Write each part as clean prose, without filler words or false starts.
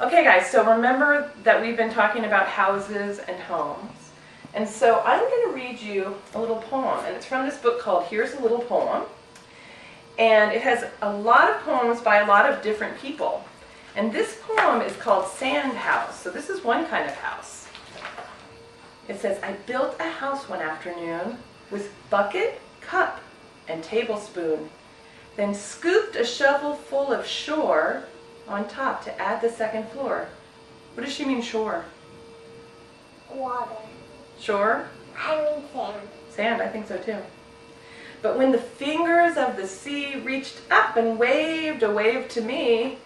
Okay guys, so remember that we've been talking about houses and homes. And so I'm going to read you a little poem, and it's from this book called Here's a Little Poem. And it has a lot of poems by a lot of different people. And this poem is called Sand House. So this is one kind of house. It says, I built a house one afternoon with bucket, cup, and tablespoon. Then scooped a shovel full of shore on top to add the second floor. What does she mean, shore? Water. Shore? I mean sand. Sand, I think so too. But when the fingers of the sea reached up and waved a wave to me,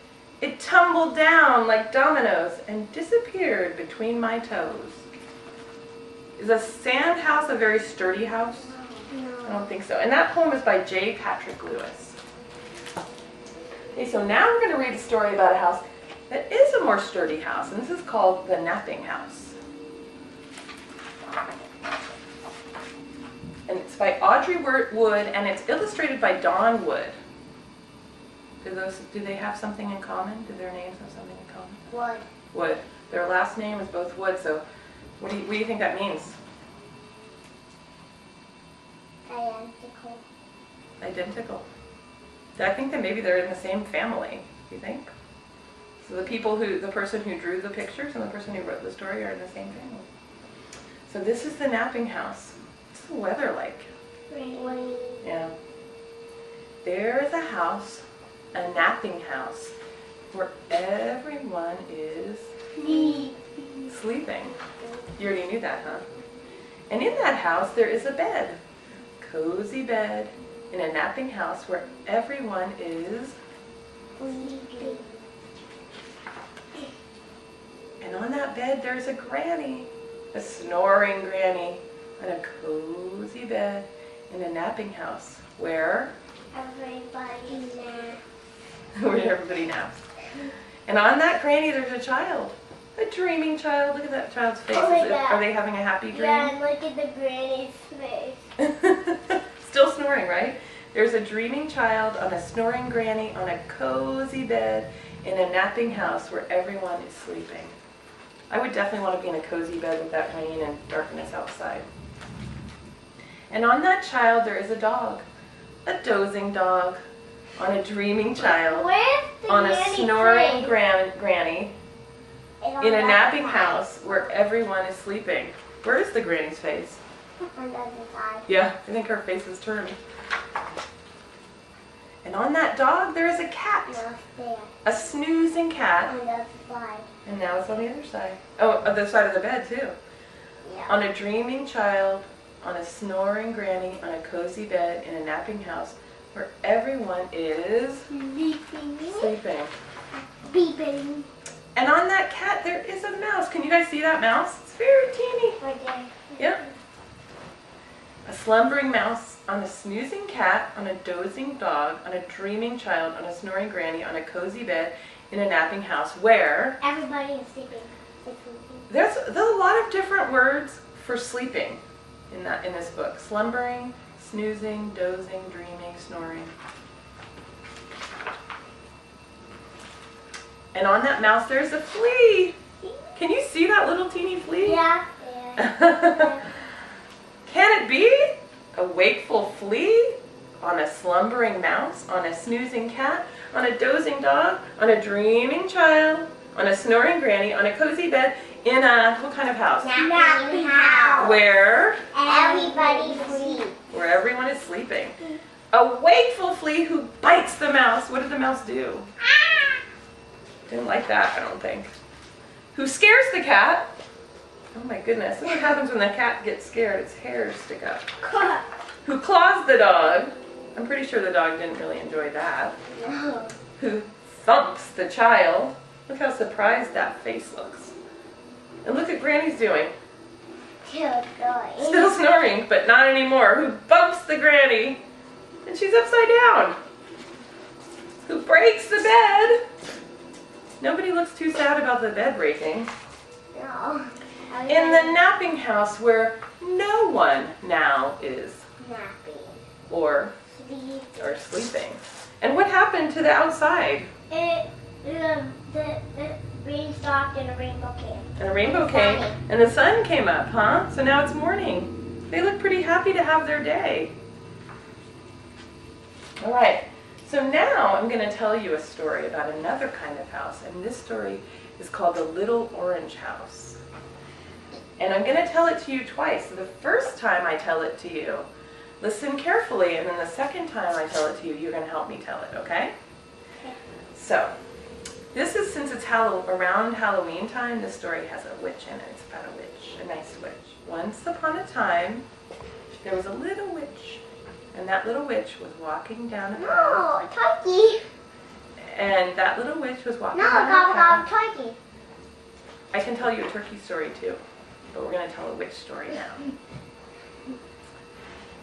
it tumbled down like dominoes and disappeared between my toes. Is a sand house a very sturdy house? No. I don't think so. And that poem is by J. Patrick Lewis. Okay, so now we're going to read a story about a house that is a more sturdy house, and this is called The Napping House. And it's by Audrey Wood, and it's illustrated by Don Wood. Do they have something in common? Do their names have something in common? Wood. Wood. Their last name is both Wood, so what do you think that means? Identical. Identical. I think that maybe they're in the same family. Do you think? So the person who drew the pictures and the person who wrote the story are in the same family. So this is the napping house. What's the weather like? Rainy. Yeah. There is a house, a napping house, where everyone is sleeping. You already knew that, huh? And in that house there is a bed, cozy bed, in a napping house where everyone is Sleeping. And on that bed there's a granny, a snoring granny, on a cozy bed in a napping house where Everybody naps. where everybody naps. And on that granny there's a child, a dreaming child. Look at that child's face. Oh my God. Are they having a happy dream? Yeah, and look at the granny's face. Still snoring, right? There's a dreaming child on a snoring granny on a cozy bed in a napping house where everyone is sleeping. I would definitely want to be in a cozy bed with that rain and darkness outside. And on that child there is a dog, a dozing dog, on a dreaming child, Where's the on a granny's snoring face? granny It's on in a that napping side. house where everyone is sleeping. Where is the granny's face? On the other side. Yeah, I think her face is turned. And on that dog there is a cat, Now there. a snoozing cat. On the other side. And now it's on the other side. Oh, on the side of the bed too. Yeah. On a dreaming child, on a snoring granny, on a cozy bed in a napping house where everyone is Sleeping. sleeping. Beeping. And on that cat there is a mouse. Can you guys see that mouse? It's very teeny. Right there. Yep. A slumbering mouse, on a snoozing cat, on a dozing dog, on a dreaming child, on a snoring granny, on a cozy bed in a napping house where Everybody is sleeping. there's a lot of different words for sleeping in this book. Slumbering, snoozing, dozing, dreaming, snoring. And on that mouse there's a flea. Can you see that little teeny flea? Yeah. Yeah. Can it be a wakeful flea on a slumbering mouse, on a snoozing cat, on a dozing dog, on a dreaming child, on a snoring granny, on a cozy bed in a what kind of house? Napping house. Where Everybody sleeps. where everyone is sleeping. A wakeful flea who bites the mouse. What did the mouse do? Didn't like that, I don't think. Who scares the cat? Oh my goodness, look what happens when the cat gets scared. Its hairs stick up. Who claws the dog? I'm pretty sure the dog didn't really enjoy that. No. Who thumps the child? Look how surprised that face looks. And look what Granny's doing. Still going. Still snoring, but not anymore. Who bumps the granny? And she's upside down. Who breaks the bed? Nobody looks too sad about the bed breaking. No. In the napping house where no one now is Napping. or Sleep. sleeping. And what happened to the outside? The stopped and a rainbow came. And a rainbow came, and the sun came up, huh? So now it's morning. They look pretty happy to have their day. All right, so now I'm going to tell you a story about another kind of house, and this story is called The Little Orange House. And I'm going to tell it to you twice. So the first time I tell it to you, listen carefully, and then the second time I tell it to you, you're going to help me tell it, okay? So, this is, since it's around Halloween time, this story has a witch in it. It's about a witch, a nice witch. Once upon a time, there was a little witch, and that little witch was walking down a path. No, turkey. And that little witch was walking No, down a path. turkey. I can tell you a turkey story too, but we're going to tell a witch story now.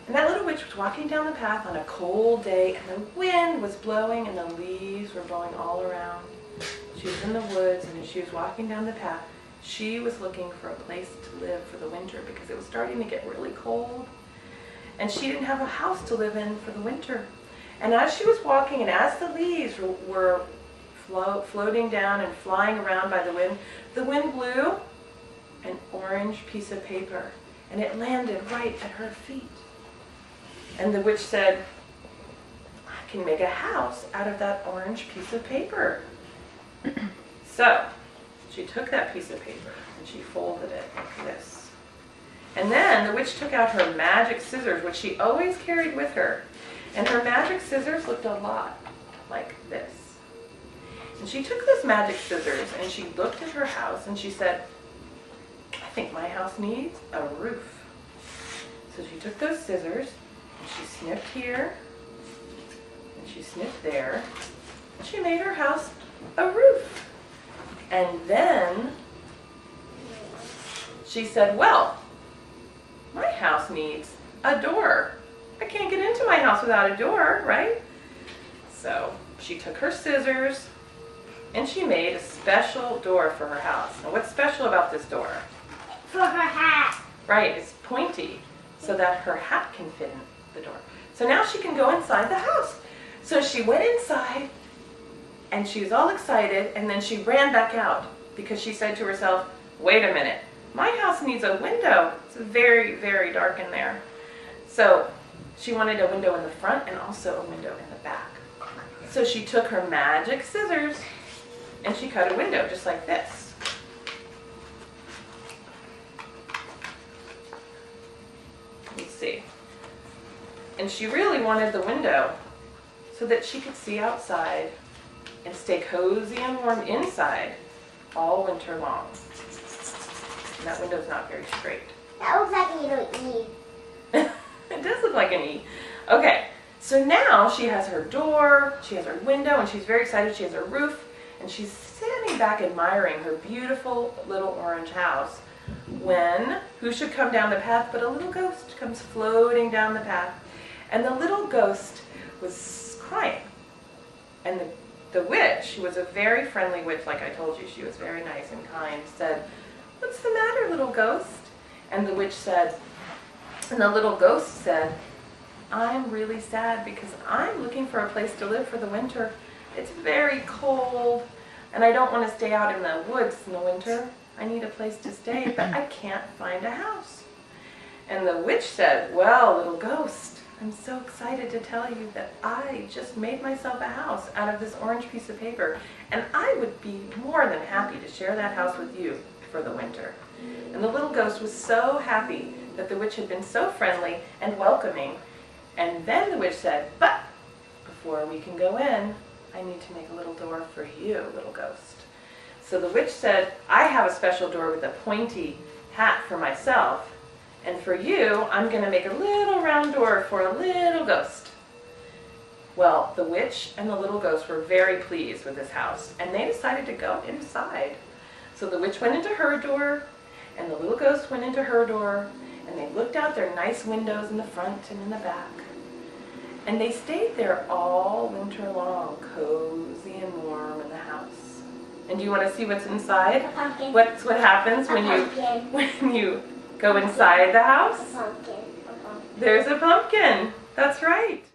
And that little witch was walking down the path on a cold day, and the wind was blowing and the leaves were blowing all around. She was in the woods, and as she was walking down the path, she was looking for a place to live for the winter because it was starting to get really cold. And she didn't have a house to live in for the winter. And as she was walking, and as the leaves were floating down and flying around by the wind blew an orange piece of paper, and it landed right at her feet. And the witch said, I can make a house out of that orange piece of paper. So she took that piece of paper and she folded it like this. And then the witch took out her magic scissors, which she always carried with her. And her magic scissors looked a lot like this. And she took this magic scissors and she looked at her house and she said, I think my house needs a roof. So she took those scissors and she snipped here and she snipped there. And she made her house a roof. And then she said, well, my house needs a door. I can't get into my house without a door, right? So she took her scissors and she made a special door for her house. Now what's special about this door? For her hat. Right, it's pointy so that her hat can fit in the door. So now she can go inside the house. So she went inside and she was all excited, and then she ran back out because she said to herself, wait a minute, my house needs a window. It's very, very dark in there. So she wanted a window in the front and also a window in the back. So she took her magic scissors and she cut a window just like this. Let's see. And she really wanted the window so that she could see outside and stay cozy and warm inside all winter long. And that window's not very straight. That looks like a little E. It does look like an E. Okay, so now she has her door, she has her window, and she's very excited. She has her roof, and she's standing back admiring her beautiful little orange house when who should come down the path but a little ghost comes floating down the path. And the little ghost was crying. And the witch, who was a very friendly witch, like I told you, she was very nice and kind, said, what's the matter, little ghost? And the little ghost said, I'm really sad because I'm looking for a place to live for the winter. It's very cold, and I don't want to stay out in the woods in the winter. I need a place to stay, but I can't find a house. And the witch said, well, little ghost, I'm so excited to tell you that I just made myself a house out of this orange piece of paper, and I would be more than happy to share that house with you for the winter. And the little ghost was so happy that the witch had been so friendly and welcoming. And then the witch said, but before we can go in, I need to make a little door for you, little ghost. So the witch said, I have a special door with a pointy hat for myself. And for you, I'm going to make a little round door for a little ghost. Well, the witch and the little ghost were very pleased with this house, and they decided to go inside. So the witch went into her door, and the little ghost went into her door, and they looked out their nice windows in the front and in the back. And they stayed there all winter long, cozy and warm in the house. And do you want to see what's inside? A pumpkin. What happens when you go inside the house? A pumpkin. There's a pumpkin. That's right.